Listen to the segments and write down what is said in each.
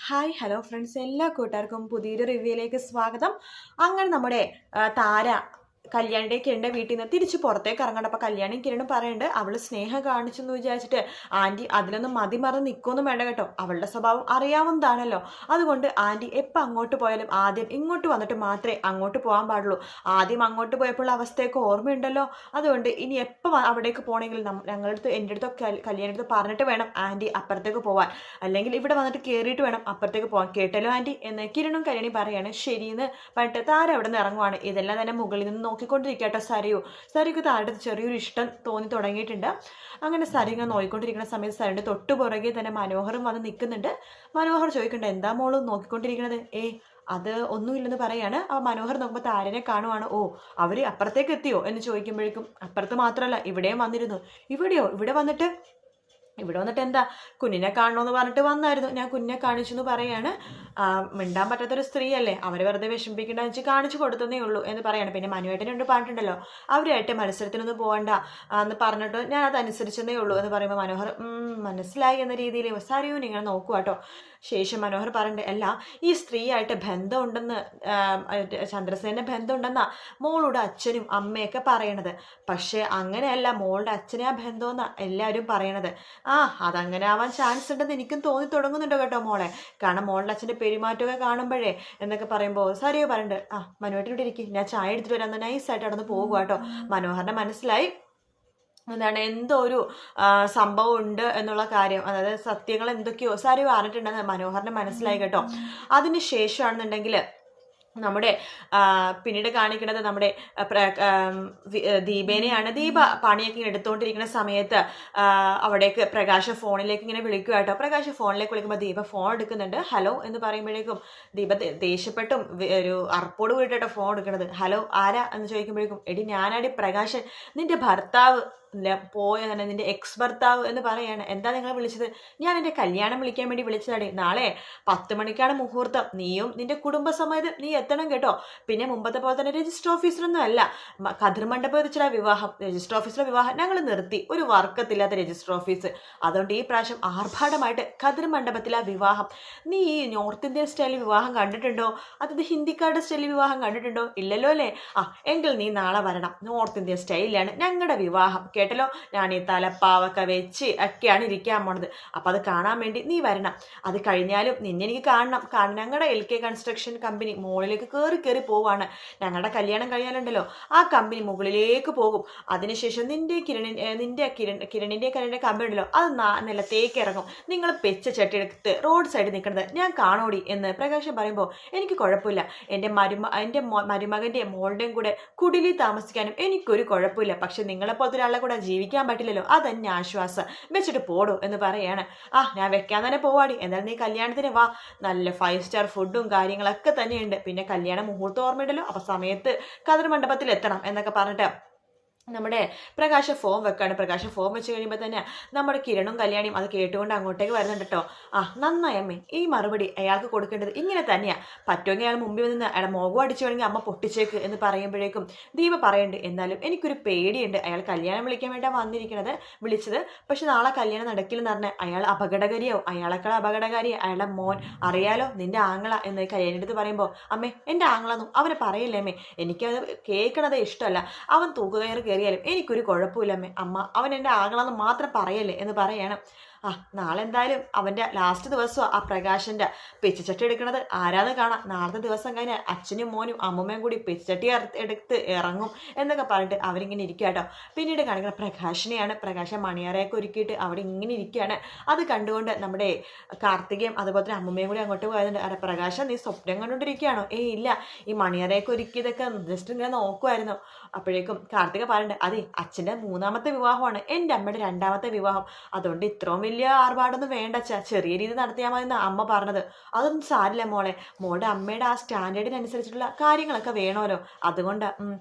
Hi hello friends, എല്ലാ കൂട്ടുകാർക്കും പുതിയൊരു റിവ്യൂയിലേക്ക് സ്വാഗതം. അങ്ങനെ നമ്മുടെ താര കല്യാണിൻ്റെ കിരണിൻ്റെ വീട്ടിൽ നിന്ന് തിരിച്ച് പുറത്തേക്ക് ഇറങ്ങണം. അപ്പോൾ കല്യാണിയും കിരണും പറയുന്നുണ്ട് അവൾ സ്നേഹം കാണിച്ചെന്ന് വിചാരിച്ചിട്ട് ആൻറ്റി അതിലൊന്നും മതിമറന്ന് നിൽക്കൊന്നും വേണ്ട കേട്ടോ, അവളുടെ സ്വഭാവം അറിയാവുന്നതാണല്ലോ. അതുകൊണ്ട് ആൻറ്റി എപ്പോൾ അങ്ങോട്ട് പോയാലും ആദ്യം ഇങ്ങോട്ട് വന്നിട്ട് മാത്രമേ അങ്ങോട്ട് പോകാൻ പാടുള്ളൂ. ആദ്യം അങ്ങോട്ട് പോയപ്പോൾ അവസ്ഥയൊക്കെ ഓർമ്മയുണ്ടല്ലോ. അതുകൊണ്ട് ഇനി എപ്പോൾ അവിടേക്ക് പോകണമെങ്കിൽ എൻ്റെ അടുത്തൊക്കെ കല്യാണടുത്ത് പറഞ്ഞിട്ട് വേണം ആൻറ്റി അപ്പുറത്തേക്ക് പോകാൻ, അല്ലെങ്കിൽ ഇവിടെ വന്നിട്ട് കയറിയിട്ട് വേണം അപ്പുറത്തേക്ക് പോകാൻ. കേട്ടല്ലോ ആൻറ്റി എന്ന് കിരണും കല്യാണി പറയാണ്. ശരിയെന്ന് പറഞ്ഞിട്ട് താര അവിടെ നിന്ന് ഇറങ്ങുവാണ്. ഇതെല്ലാം തന്നെ മുകളിൽ നിന്ന് നോക്കിക്കൊണ്ടിരിക്കട്ടോ സരയ്ക്ക് താഴെ ചെറിയൊരു ഇഷ്ടം തോന്നി തുടങ്ങിയിട്ടുണ്ട്. അങ്ങനെ സര ഇങ്ങനെ നോക്കിക്കൊണ്ടിരിക്കുന്ന സമയത്ത് സരയുടെ തൊട്ടു പുറകെ തന്നെ മനോഹറും വന്ന് നിൽക്കുന്നുണ്ട്. മനോഹർ ചോദിക്കണ്ട എന്താ മോളും നോക്കിക്കൊണ്ടിരിക്കണത്? അത് ഒന്നുമില്ലെന്ന് പറയാണ്. ആ മനോഹർ നോക്കുമ്പോൾ താരനെ കാണുവാണ്. ഓ, അവർ അപ്പുറത്തേക്ക് എത്തിയോ എന്ന് ചോദിക്കുമ്പോഴേക്കും അപ്പുറത്ത് മാത്രമല്ല ഇവിടെയും വന്നിരുന്നു. ഇവിടെയോ? ഇവിടെ വന്നിട്ട് എന്താ, കുഞ്ഞിനെ കാണണമെന്ന് പറഞ്ഞിട്ട് വന്നായിരുന്നു, ഞാൻ കുഞ്ഞിനെ കാണിച്ചു എന്ന് പറയാണ്. മിണ്ടാൻ പറ്റാത്തൊരു സ്ത്രീയല്ലേ, അവരെ വെറുതെ വിഷമിപ്പിക്കേണ്ടെന്ന് വെച്ച് കാണിച്ചു കൊടുത്തതേ ഉള്ളൂ എന്ന് പറയാണ്. പിന്നെ മനുവേട്ടനുണ്ട് പറഞ്ഞിട്ടുണ്ടല്ലോ അവരുമായിട്ട് മത്സരത്തിനൊന്നും പോകണ്ട എന്ന് പറഞ്ഞിട്ട് ഞാൻ അതനുസരിച്ചതേ ഉള്ളൂ എന്ന് പറയുമ്പോൾ മനോഹർ മനസ്സിലായി എന്ന രീതിയിൽ സാരിയും ഇങ്ങനെ നോക്കുക കേട്ടോ. ശേഷം മനോഹർ പറഞ്ഞിട്ട് അല്ല, ഈ സ്ത്രീയായിട്ട് ബന്ധമുണ്ടെന്ന് ചന്ദ്രസേന ബന്ധമുണ്ടെന്നാ മോളുടെ അച്ഛനും അമ്മയൊക്കെ പറയണത്. പക്ഷേ അങ്ങനെയല്ല, മോളുടെ അച്ഛനെ ആ ബന്ധമെന്നാ എല്ലാവരും പറയണത്. അതങ്ങനെ ആവാൻ ചാൻസ് ഉണ്ടെന്ന് എനിക്കും തോന്നി തുടങ്ങുന്നുണ്ടോ കേട്ടോ മോളെ, കാരണം മോളുടെ അച്ഛൻ്റെ പെരുമാറ്റമൊക്കെ കാണുമ്പോഴേ എന്നൊക്കെ പറയുമ്പോൾ സാരിയോ പറഞ്ഞിട്ട് മനുവായിട്ടിവിടെ ഇരിക്കും, ഞാൻ ചായ എടുത്തിട്ട് വരാമെന്ന് നൈസായിട്ട് അവിടെ നിന്ന് പോകുക കേട്ടോ. മനോഹറിനെ മനസ്സിലായി എന്താണ് എന്തോ ഒരു സംഭവം ഉണ്ട് എന്നുള്ള കാര്യം, അതായത് സത്യങ്ങൾ എന്തൊക്കെയോ സാരി പറഞ്ഞിട്ടുണ്ടെന്ന് മനോഹറിനെ മനസ്സിലായി കേട്ടോ. അതിന് ശേഷമാണെന്നുണ്ടെങ്കിൽ നമ്മുടെ പിന്നീട് കാണിക്കുന്നത് നമ്മുടെ ദീപേനെയാണ്. ദീപ പണിയൊക്കെ എടുത്തുകൊണ്ടിരിക്കുന്ന സമയത്ത് അവിടേക്ക് പ്രകാശ് ഫോണിലേക്ക് ഇങ്ങനെ വിളിക്കുക കേട്ടോ. പ്രകാശ് ഫോണിലേക്ക് വിളിക്കുമ്പോൾ ദീപ ഫോൺ എടുക്കുന്നുണ്ട്. ഹലോ എന്ന് പറയുമ്പോഴേക്കും ദീപ ദേഷ്യപ്പെട്ടും ഒരു അർപ്പോട് കൂടിയിട്ടോ ഫോൺ എടുക്കുന്നത്. ഹലോ ആരാ എന്ന് ചോദിക്കുമ്പോഴേക്കും എടി ഞാനാടി പ്രകാശൻ, നിന്റെ ഭർത്താവ് പോയ തന്നെ നിന്റെ എക്സ് ഭർത്താവ് എന്ന് പറയാണ്. എന്താ നിങ്ങൾ വിളിച്ചത്? ഞാൻ എൻ്റെ കല്യാണം വിളിക്കാൻ വേണ്ടി വിളിച്ചതാടി. നാളെ 10 മണിക്കാണ് മുഹൂർത്തം, നീയും നിന്റെ കുടുംബസമേതം നീ എത്തണം കേട്ടോ. പിന്നെ മുമ്പത്തെ പോലെ തന്നെ രജിസ്റ്റർ ഓഫീസിലൊന്നും അല്ല, കതിർ മണ്ഡപം വെച്ചിട്ടാ വിവാഹം. രജിസ്റ്റർ ഓഫീസിലെ വിവാഹം ഞങ്ങൾ നിർത്തി, ഒരു വർക്കത്തില്ലാത്ത രജിസ്റ്റർ ഓഫീസ്. അതുകൊണ്ട് ഈ പ്രാവശ്യം ആർഭാടമായിട്ട് കതിർ മണ്ഡപത്തിലാ വിവാഹം. നീ ഈ നോർത്ത് ഇന്ത്യൻ സ്റ്റൈലിൽ വിവാഹം കണ്ടിട്ടുണ്ടോ? അതായത് ഹിന്ദിക്കാരുടെ സ്റ്റൈലിൽ വിവാഹം കണ്ടിട്ടുണ്ടോ? ഇല്ലല്ലോ അല്ലേ? എങ്കിൽ നീ നാളെ വരണം, നോർത്ത് ഇന്ത്യൻ സ്റ്റൈലിലാണ് ഞങ്ങളുടെ വിവാഹം കേട്ടല്ലോ. ഞാൻ ഈ തലപ്പാവൊക്കെ വെച്ച് ഒക്കെയാണ് ഇരിക്കാൻ പോണത്, അപ്പം അത് കാണാൻ വേണ്ടി നീ വരണം. അത് കഴിഞ്ഞാലും നിന്നെ എനിക്ക് കാണണം. കാരണം ഞങ്ങളുടെ LK കൺസ്ട്രക്ഷൻ കമ്പനി മുകളിലേക്ക് കയറി പോവാണ്. ഞങ്ങളുടെ കല്യാണം കഴിഞ്ഞാലുണ്ടല്ലോ ആ കമ്പനി മുകളിലേക്ക് പോകും. അതിനുശേഷം നിന്റെ കിരണിൻ്റെ കമ്പനി ഉണ്ടല്ലോ അത് നിലത്തേക്ക് ഇറങ്ങും. നിങ്ങൾ പെച്ച ചട്ടിയെടുത്ത് റോഡ് സൈഡിൽ നിൽക്കുന്നത് ഞാൻ കാണോടി എന്ന് പ്രകാശം പറയുമ്പോൾ എനിക്ക് കുഴപ്പമില്ല, എൻ്റെ മരുമകൻ്റെ മോളുടെയും കൂടെ കുടിലിൽ താമസിക്കാനും എനിക്കൊരു കുഴപ്പമില്ല. പക്ഷെ നിങ്ങളെപ്പോലത്തെ ഒരാളെ കൂടെ ജീവിക്കാൻ പറ്റില്ലല്ലോ, അതെന്നെ ആശ്വാസം, വെച്ചിട്ട് പോടോ എന്ന് പറയാണ്. ഞാൻ വെക്കാൻ തന്നെ പോവാടി, എന്നാലും നീ കല്യാണത്തിന് വാ, നല്ല 5 സ്റ്റാർ ഫുഡും കാര്യങ്ങളൊക്കെ തന്നെയുണ്ട്. പിന്നെ കല്യാണ മുഹൂർത്തം ഓർമ്മയുണ്ടല്ലോ, അപ്പോൾ സമയത്ത് കതിർ മണ്ഡപത്തിൽ എത്തണം എന്നൊക്കെ പറഞ്ഞിട്ട് നമ്മുടെ പ്രകാശ ഫോം വെക്കാണ്. പ്രകാശ ഫോം വെച്ച് കഴിയുമ്പോൾ തന്നെ നമ്മുടെ കിരണും കല്യാണിയും അത് കേട്ടുകൊണ്ട് അങ്ങോട്ടേക്ക് വരുന്നുണ്ട് കേട്ടോ. നന്നായി അമ്മേ, ഈ മറുപടി അയാൾക്ക് കൊടുക്കേണ്ടത് ഇങ്ങനെ തന്നെയാണ്. പറ്റുമെങ്കിൽ അയാൾ മുമ്പിൽ നിന്ന് അയാളെ മുഖം അടിച്ചു വേണമെങ്കിൽ അമ്മ പൊട്ടിച്ചേക്ക് എന്ന് പറയുമ്പോഴേക്കും ദീപ പറയുന്നുണ്ട് എന്നാലും എനിക്കൊരു പേടിയുണ്ട്, അയാൾ കല്യാണം വിളിക്കാൻ വേണ്ടിയാണ് വിളിച്ചത്. പക്ഷെ നാളെ കല്യാണം നടക്കില്ലെന്ന് പറഞ്ഞാൽ അയാൾ അപകടകാരിയാവും, അയാളെക്കാൾ അപകടകാരിയാവും അയാളുടെ മോൻ, അറിയാലോ നിന്റെ ആങ്ങള എന്ന് കല്യാണിൻ്റെ അടുത്ത് പറയുമ്പോൾ അമ്മേ എൻ്റെ ആങ്ങളൊന്നും അവനെ പറയില്ലേ അമ്മേ, എനിക്കത് കേൾക്കണത് ഇഷ്ടമല്ല, അവൻ തൂക്കുകയറ് കയറിയാലും എനിക്കൊരു കുഴപ്പമില്ലമ്മേ, അമ്മ അവൻ എൻ്റെ ആങ്ങളെന്ന് മാത്രം പറയല്ലേ എന്ന് പറയണം. നാളെ എന്തായാലും അവൻ്റെ ലാസ്റ്റ് ദിവസമാണ് ആ പ്രകാശൻ്റെ പെച്ചുചട്ടി എടുക്കുന്നത്, ആരാന്ന് കാണാം. നാളത്തെ ദിവസം കഴിഞ്ഞാൽ അച്ഛനും മോനും അമ്മമ്മയും കൂടി പെച്ചുചട്ടി എടുത്ത് ഇറങ്ങും എന്നൊക്കെ പറഞ്ഞിട്ട് അവരിങ്ങനെ ഇരിക്കുക കേട്ടോ. പിന്നീട് കാണിക്കുന്ന പ്രകാശനെയാണ്. പ്രകാശൻ മണിയറയൊക്കെ ഒരുക്കിയിട്ട് അവിടെ ഇങ്ങനെ ഇരിക്കുകയാണ്. അത് കണ്ടുകൊണ്ട് നമ്മുടെ കാർത്തികയും അതുപോലെ തന്നെ അമ്മമ്മയും കൂടി അങ്ങോട്ട് പോയതുണ്ട്. അല്ല പ്രകാശൻ നീ സ്വപ്നം കണ്ടുകൊണ്ടിരിക്കുകയാണോ? ഇല്ല, ഈ മണിയറയൊക്കെ ഒരുക്കിയതൊക്കെ ജസ്റ്റ് ഇങ്ങനെ നോക്കുമായിരുന്നു. അപ്പോഴേക്കും കാർത്തിക പറയുന്നുണ്ട് അതെ അച്ഛൻ്റെ 3ാമത്തെ വിവാഹമാണ്, എൻ്റെ അമ്മയുടെ 2ാമത്തെ വിവാഹം, അതുകൊണ്ട് ഇത്രയും വലിയ ആർഭാടൊന്നും വേണ്ട അച്ഛാ, ചെറിയ രീതി നടത്തിയാൽ മതി എന്നാണ് അമ്മ പറഞ്ഞത്. അതൊന്നും സാരില്ല മോളുടെ അമ്മയുടെ ആ സ്റ്റാൻഡേർഡിനനുസരിച്ചിട്ടുള്ള കാര്യങ്ങളൊക്കെ വേണമല്ലോ, അതുകൊണ്ട്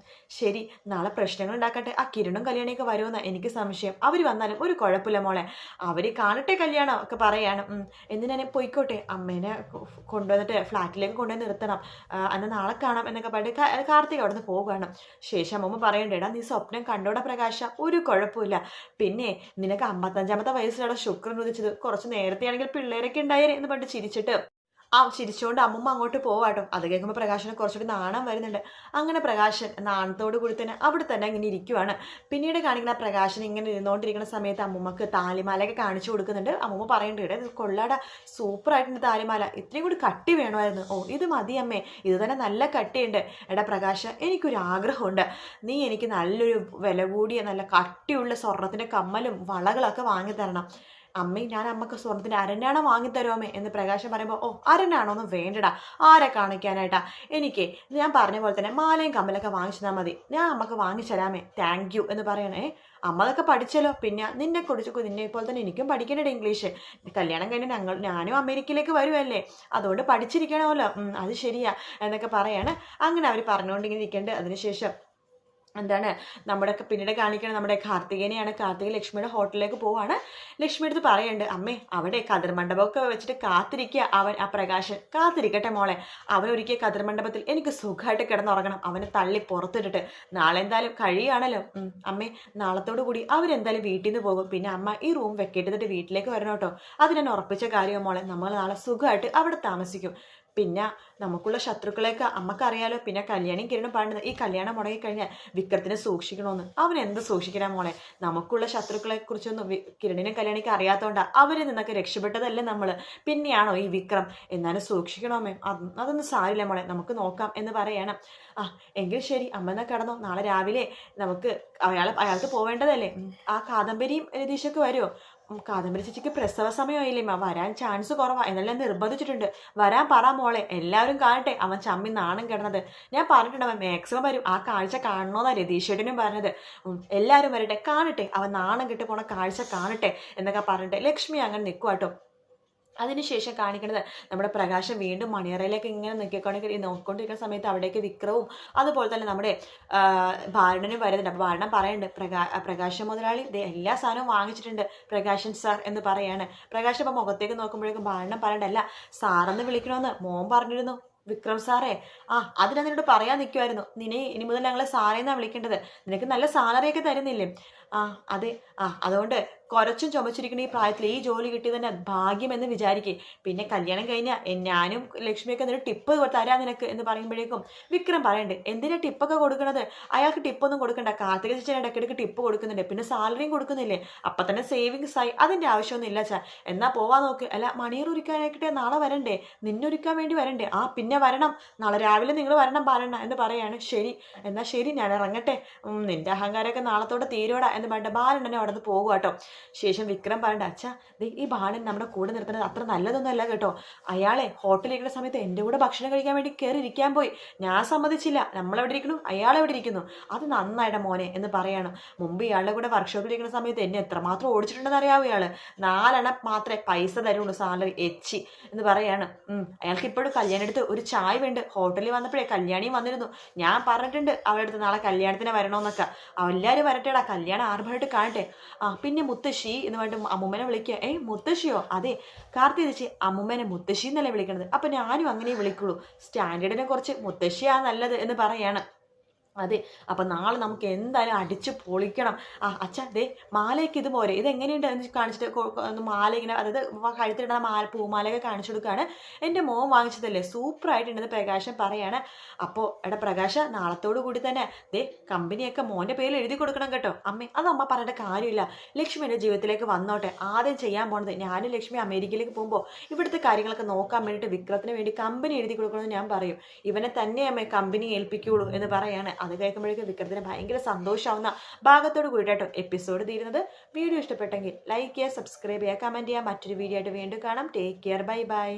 ശരി നാളെ പ്രശ്നങ്ങൾ ഉണ്ടാക്കട്ടെ. ആ കിരണും കല്യാണിയൊക്കെ വരുമെന്നാണ് എനിക്ക് സംശയം, അവർ വന്നാലും ഒരു കുഴപ്പമില്ല മോളെ, അവർ കാണട്ടെ കല്യാണം ഒക്കെ പറയാണ്. എന്തിനാണ് പോയിക്കോട്ടെ, അമ്മേനെ കൊണ്ടുവന്നിട്ട് ഫ്ലാറ്റിലേക്ക് കൊണ്ടുവന്ന് നിർത്തണം, എന്നാൽ നാളെ കാണാം എന്നൊക്കെ പറഞ്ഞിട്ട് കാർത്തിക അവിടെ നിന്ന് പോകുകയാണ്. ശേഷം അമ്മ പറയണ്ടേടാ നീ സ്വപ്നം കണ്ടോടെ പ്രകാശ, ഒരു കുഴപ്പമില്ല, പിന്നെ നിനക്ക് 55ാമത്തെ വയസ്സിലാണ് ശുക്രൻ ഉദിച്ചത്, കുറച്ച് നേരത്തെ ആണെങ്കിൽ പിള്ളേരൊക്കെ ഉണ്ടായേനെ എന്ന് പറഞ്ഞിട്ട് ചിരിച്ചിട്ട് ചിരിച്ചുകൊണ്ട് അമ്മൂമ്മ അങ്ങോട്ട് പോവാട്ടോ. അത് കേൾക്കുമ്പോൾ പ്രകാശന് കുറച്ചുകൂടി നാണം വരുന്നുണ്ട്. അങ്ങനെ പ്രകാശൻ നാണത്തോട് കൂടി തന്നെ അവിടെ തന്നെ ഇങ്ങനെ ഇരിക്കുവാണ്. പിന്നീട് കാണിക്കുന്ന പ്രകാശൻ ഇങ്ങനെ ഇരുന്നുകൊണ്ടിരിക്കുന്ന സമയത്ത് അമ്മൂമ്മക്ക് താലിമാലയൊക്കെ കാണിച്ചു കൊടുക്കുന്നുണ്ട്. അമ്മൂമ്മ പറയുന്നുണ്ട്, ഇത് കൊള്ളാടാ, സൂപ്പറായിട്ടുണ്ട് താലിമാല, ഇത്രയും കൂടി കട്ടി വേണമായിരുന്നു. ഓ ഇത് മതി അമ്മേ, ഇത് തന്നെ നല്ല കട്ടിയുണ്ട്. എടാ പ്രകാശ്, എനിക്കൊരു ആഗ്രഹമുണ്ട്, നീ എനിക്ക് നല്ലൊരു വില കൂടിയ നല്ല കട്ടിയുള്ള സ്വർണത്തിൻ്റെ കമ്മലും വളകളൊക്കെ വാങ്ങി തരണം. അമ്മേ, ഞാൻ അമ്മക്ക് സ്വർണത്തിന് അരഞ്ഞാണം വാങ്ങിത്തരുമേ എന്ന് പ്രകാശം പറയുമ്പോൾ, ഓ അരഞ്ഞാണോന്നും വേണ്ടടാ, ആരെ കാണിക്കാനായിട്ടാ, എനിക്ക് ഞാൻ പറഞ്ഞ പോലെ തന്നെ മാലയും കമ്മലൊക്കെ വാങ്ങിച്ചു തന്നാൽ മതി, ഞാൻ അമ്മക്ക് വാങ്ങിച്ചരാമേ, താങ്ക് യു എന്ന് പറയണേ. അമ്മ അതൊക്കെ പഠിച്ചല്ലോ, പിന്നെ നിന്നെ പോലെ തന്നെ എനിക്കും പഠിക്കണ്ടേ ഇംഗ്ലീഷ്, കല്യാണം കഴിഞ്ഞ് ഞാനും അമേരിക്കയിലേക്ക് വരുമല്ലേ, അതുകൊണ്ട് പഠിച്ചിരിക്കണമല്ലോ. അത് ശരിയാ എന്നൊക്കെ പറയാണ്. അങ്ങനെ അവർ പറഞ്ഞുകൊണ്ടിങ്ങനെ ഇരിക്കേണ്ടത്. അതിനുശേഷം എന്താണ് നമ്മുടെ പിന്നീട് കാണിക്കണം, നമ്മുടെ കാർത്തികേനെയാണ്. കാർത്തിക ലക്ഷ്മിയുടെ ഹോട്ടലിലേക്ക് പോവാണ്. ലക്ഷ്മി അടുത്ത് പറയുന്നുണ്ട്, അമ്മേ അവിടെ കതിർ മണ്ഡപമൊക്കെ വെച്ചിട്ട് കാത്തിരിക്കുക അവൻ, ആ പ്രകാശൻ. കാത്തിരിക്കട്ടെ മോളെ, അവൻ ഒരിക്കൽ കതിർ മണ്ഡപത്തിൽ എനിക്ക് സുഖമായിട്ട് കിടന്നുറങ്ങണം, അവനെ തള്ളി പുറത്തിട്ടിട്ട്. നാളെ എന്തായാലും കഴിയുകയാണല്ലോ. അമ്മേ, നാളത്തോടു കൂടി അവരെന്തായാലും വീട്ടിൽ നിന്ന് പോകും. പിന്നെ അമ്മ ഈ റൂം വെക്കേണ്ടതിട്ട് വീട്ടിലേക്ക് വരണം കേട്ടോ. അത് ഞാൻ ഉറപ്പിച്ച കാര്യം മോളെ, നമ്മൾ നാളെ സുഖമായിട്ട് അവിടെ താമസിക്കും. പിന്നെ നമുക്കുള്ള ശത്രുക്കളെയൊക്കെ അമ്മക്കറിയാലോ. പിന്നെ കല്യാണിയും കിരണും പറയുന്നത്, ഈ കല്യാണം മുടങ്ങിക്കഴിഞ്ഞാൽ വിക്രത്തിനെ സൂക്ഷിക്കണമെന്ന്. അവൻ എന്ത് സൂക്ഷിക്കണം മോളെ, നമുക്കുള്ള ശത്രുക്കളെ കുറിച്ചൊന്നും കിരണിനും കല്യാണിക്ക് അറിയാത്തതുകൊണ്ടാണ് അവരിൽ നിന്നൊക്കെ രക്ഷപ്പെട്ടതല്ലേ നമ്മൾ. പിന്നെയാണോ ഈ വിക്രം, എന്നാലും സൂക്ഷിക്കണമേ. അതൊന്നും സാരില്ല മോളെ, നമുക്ക് നോക്കാം എന്ന് പറയണം. എങ്കിൽ ശരി, അമ്മ എന്നാൽ കിടന്നോ, നാളെ രാവിലെ നമുക്ക് അയാൾക്ക് പോവേണ്ടതല്ലേ. ആ കാദംബരിയും രതീഷൊക്കെ വരുമോ? കാദംബരി ചേച്ചിക്ക് പ്രസവ സമയമായില്ലേ, വരാൻ ചാൻസ് കുറവാണ്, എന്നെല്ലാം നിർബന്ധിച്ചിട്ടുണ്ട്. വരാൻ പറ മോളെ, എല്ലാവരും കാണട്ടെ അവൻ ചമ്മി നാണം കിടന്നത്. ഞാൻ പറഞ്ഞിട്ടുണ്ട് അവൻ മാക്സിമം വരും, ആ കാഴ്ച കാണണമെന്നാണ് രതീഷേട്ടനും പറഞ്ഞത്. എല്ലാവരും വരട്ടെ, കാണട്ടെ, അവൻ നാണം കിട്ടി പോണ കാഴ്ച കാണട്ടെ എന്നൊക്കെ പറഞ്ഞിട്ട് ലക്ഷ്മി അങ്ങനെ നിൽക്കുവാട്ടോ. അതിനുശേഷം കാണിക്കുന്നത് നമ്മുടെ പ്രകാശം വീണ്ടും മണിയറയിലേക്ക് ഇങ്ങനെ നോക്കിക്കൊണ്ടിരിക്കുന്ന സമയത്ത് അവിടേക്ക് വിക്രവും അതുപോലെ തന്നെ നമ്മുടെ ഭാരണനും വരുന്നുണ്ട്. അപ്പോൾ ഭാരണം പറയുന്നുണ്ട്, പ്രകാശം മുതലാളി എല്ലാ സാധനവും വാങ്ങിച്ചിട്ടുണ്ട് പ്രകാശൻ സാർ എന്ന് പറയാണ്. പ്രകാശം അപ്പോൾ മുഖത്തേക്ക് നോക്കുമ്പോഴേക്കും ഭാരണം പറയണ്ട, അല്ല സാറെന്ന് വിളിക്കണമെന്ന് മോൻ പറഞ്ഞിരുന്നു വിക്രം സാറേ. അത് ഞാൻ നിന്നോട് പറയാൻ നിൽക്കുമായിരുന്നു, ഇനി മുതൽ ഞങ്ങളെ സാറേന്നാണ് വിളിക്കേണ്ടത്, നിനക്ക് നല്ല സാലറിയൊക്കെ തരുന്നില്ലേ. അതെ, അതുകൊണ്ട് കുറച്ചും ചുമച്ചിരിക്കുന്ന ഈ പ്രായത്തിൽ ഈ ജോലി കിട്ടിയത് തന്നെ ഭാഗ്യമെന്ന് വിചാരിക്കേ. പിന്നെ കല്യാണം കഴിഞ്ഞാൽ ഞാനും ലക്ഷ്മിയൊക്കെ എന്തൊരു ടിപ്പ് തരാം നിനക്ക് എന്ന് പറയുമ്പോഴേക്കും വിക്രം പറയണ്ട്, എന്തിനാ ടിപ്പൊക്കെ കൊടുക്കണത്, അയാൾക്ക് ടിപ്പൊന്നും കൊടുക്കണ്ട, കാർത്തിക ചേച്ചി ഇടയ്ക്കിടയ്ക്ക് ടിപ്പ് കൊടുക്കുന്നുണ്ട്, പിന്നെ സാലറിയും കൊടുക്കുന്നില്ലേ, അപ്പം തന്നെ സേവിങ്സ് ആയി, അതിൻ്റെ ആവശ്യമൊന്നും ഇല്ല ചാ, എന്നാൽ പോവാൻ നോക്ക്. അല്ല മണിയൂർ ഒരുക്കാനായിട്ടെ നാളെ വരണ്ടേ, നിന്നൊരുക്കാൻ വേണ്ടി വരണ്ടേ. പിന്നെ വരണം, നാളെ രാവിലെ നിങ്ങൾ വരണം പറയണ എന്ന് പറയാണ്. ശരി, എന്നാൽ ശരി, ഞാൻ ഇറങ്ങട്ടെ, നിന്റെ അഹങ്കാരമൊക്കെ നാളത്തോടെ തീരോടാ എന്ന് പറഞ്ഞിട്ട് ബാലണ്ണനെ അവിടെ നിന്ന് പോകുക കേട്ടോ. ശേഷം വിക്രം പറയണ്ട, അച്ഛാ ഈ ബാലൻ നമ്മുടെ കൂടെ നിർത്തുന്നത് അത്ര നല്ലതൊന്നുമല്ല കേട്ടോ, അയാളെ ഹോട്ടലിരിക്കുന്ന സമയത്ത് എൻ്റെ കൂടെ ഭക്ഷണം കഴിക്കാൻ വേണ്ടി കയറി ഇരിക്കാൻ പോയി, ഞാൻ സമ്മതിച്ചില്ല, നമ്മളെവിടെ ഇരിക്കുന്നു അയാളെവിടെ ഇരിക്കുന്നു, അത് നന്നായിട്ട് മോനെ എന്ന് പറയാണ്. മുമ്പ് ഇയാളുടെ കൂടെ വർക്ക്ഷോപ്പിലിരിക്കുന്ന സമയത്ത് എന്നെ എത്രമാത്രം ഓടിച്ചിട്ടുണ്ടെന്ന് അറിയാവോ ഇയാൾ, 4 എണ്ണം മാത്രമേ പൈസ തരുള്ളൂ സാലറി എച്ചി എന്ന് പറയാണ്. അയാൾക്ക് ഇപ്പോഴും കല്യാണം എടുത്ത് ഒരു ചായ വേണ്ട, ഹോട്ടലിൽ വന്നപ്പോഴേ കല്യാണിയും വന്നിരുന്നു, ഞാൻ പറഞ്ഞിട്ടുണ്ട് അവരുടെ അടുത്ത് നാളെ കല്യാണത്തിന് വരണമെന്നൊക്കെ, എല്ലാവരും വരട്ടേടാ, കല്യാണം ആർഭായിട്ട് കാണട്ടെ. പിന്നെ മുത്തശ്ശി എന്ന് പറഞ്ഞിട്ട് അമ്മൂമ്മനെ വിളിക്കുക. മുത്തശ്ശിയോ? അതെ, കാർത്തി ചേച്ചി അമ്മൂമ്മനെ മുത്തശ്ശി എന്നല്ലേ വിളിക്കണത്, അപ്പം ഞാനും അങ്ങനെ വിളിക്കുള്ളൂ, സ്റ്റാൻഡേർഡിനെ കുറച്ച് മുത്തശ്ശിയാ നല്ലത് എന്ന് പറയാണ്. അതെ, അപ്പം നാളെ നമുക്ക് എന്തായാലും അടിച്ച് പൊളിക്കണം. അച്ഛാ മാലയൊക്കെ ഇത് പോരെ, ഇതെങ്ങനെയുണ്ട് എന്ന് കാണിച്ചിട്ട് മാല ഇങ്ങനെ, അതായത് കഴുത്തിടുന്ന പൂമാലയൊക്കെ കാണിച്ചു കൊടുക്കുകയാണ്. എൻ്റെ മോൻ വാങ്ങിച്ചതല്ലേ, സൂപ്പറായിട്ടുണ്ടെന്ന് പ്രകാശൻ പറയാണ്. അപ്പോൾ പ്രകാശ നാളത്തോടു കൂടി തന്നെ കമ്പനിയൊക്കെ മോൻ്റെ പേരിൽ എഴുതി കൊടുക്കണം കേട്ടോ. അത് അമ്മ പറയേണ്ട കാര്യമില്ല, ലക്ഷ്മി എൻ്റെ ജീവിതത്തിലേക്ക് വന്നോട്ടെ. ആദ്യം ചെയ്യാൻ പോണത്, ഞാനും ലക്ഷ്മി അമേരിക്കയിലേക്ക് പോകുമ്പോൾ ഇവിടുത്തെ കാര്യങ്ങളൊക്കെ നോക്കാൻ വേണ്ടിയിട്ട് വിക്രത്തിന് വേണ്ടി കമ്പനി എഴുതി കൊടുക്കണമെന്ന് ഞാൻ പറയും, ഇവനെ തന്നെ അമ്മ കമ്പനി ഏൽപ്പിക്കുള്ളൂ എന്ന് പറയാണ്. അത് കേൾക്കുമ്പോഴേക്കും വിക്രത്തിന് ഭയങ്കര സന്തോഷമാവുന്ന ഭാഗത്തോട് കൂടിയിട്ടോ എപ്പിസോഡ് തീരുന്നത്. വീഡിയോ ഇഷ്ടപ്പെട്ടെങ്കിൽ ലൈക്ക് ചെയ്യുക, സബ്സ്ക്രൈബ് ചെയ്യുക, കമൻറ്റ് ചെയ്യുക. മറ്റൊരു വീഡിയോ ആയിട്ട് വീണ്ടും കാണാം. Take care, bye bye.